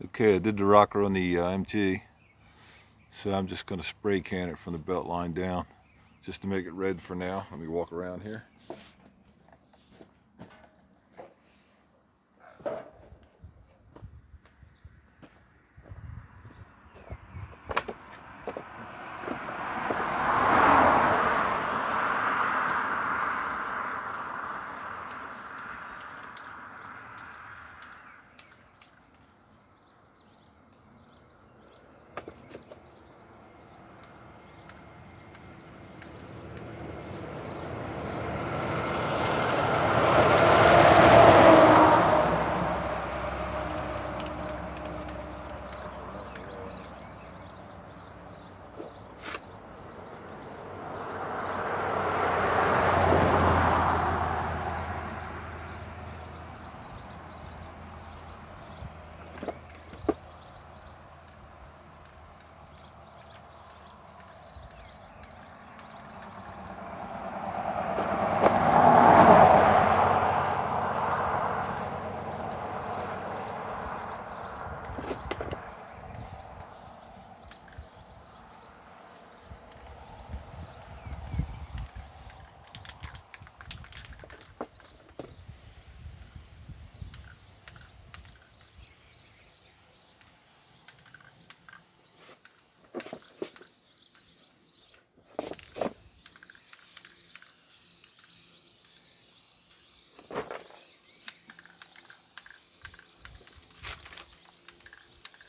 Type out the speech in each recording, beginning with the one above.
Okay, I did the rocker on the MT, so I'm just going to spray can it from the belt line down just to make it red for now. Let me walk around here.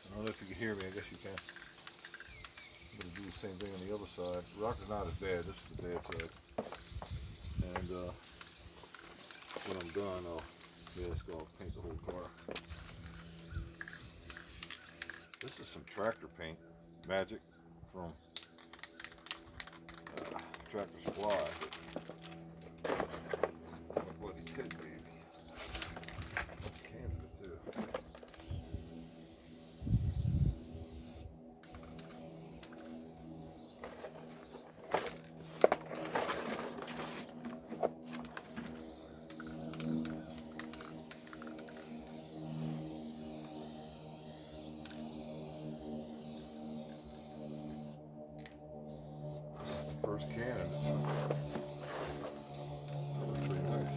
I don't know if you can hear me. I guess you can. I'm going to do the same thing on the other side. The rocker's not as bad. This is the bad side. And when I'm done, I'll just go paint the whole car. This is some tractor paint, Magic, from Tractor Supply. Bloody Ted baby. Cans of it too. First can of it. That was pretty nice.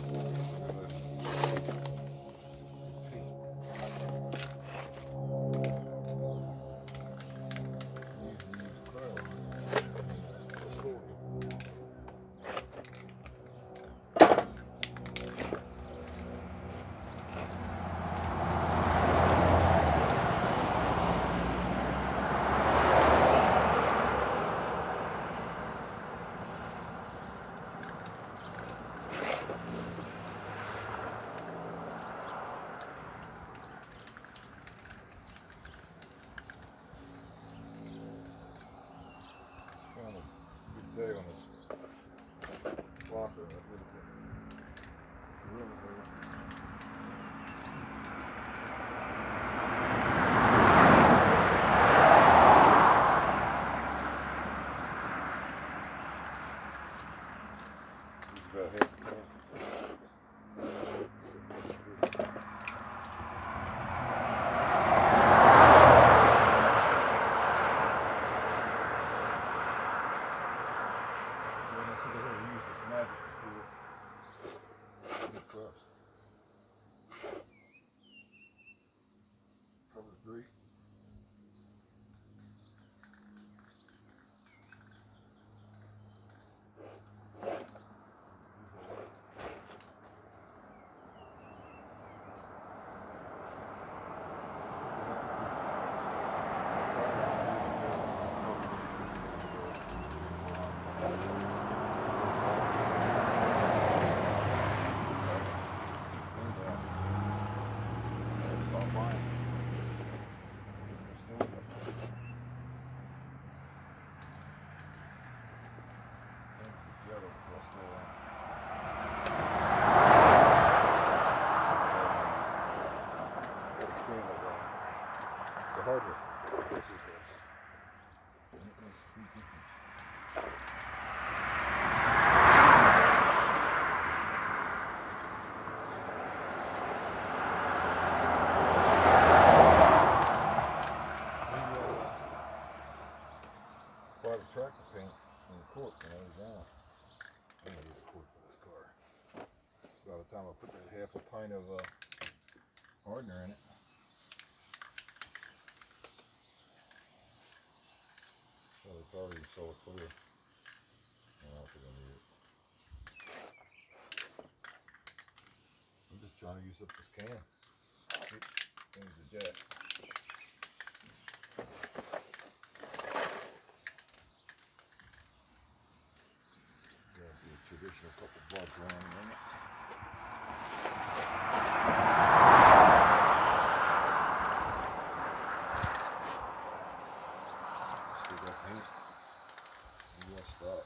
Found a good day on this rocker. That would have been really good. About half the can. Cover 3. The hardware. hardener in it. Well, it's already so clear. I don't think I need it. I'm just trying to use up this can. Change the jack. That'll be a traditional couple bugs around in a minute. Still got paint. You won't stop.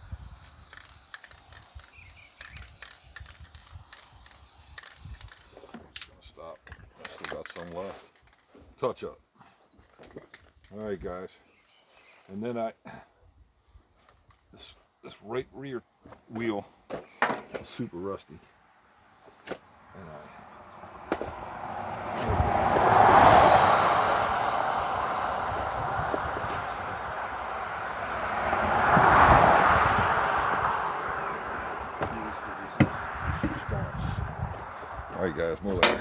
It's gonna stop. Still got some left. Touch up. Alright guys. And then this right rear wheel is super rusty. And Alright guys, more later.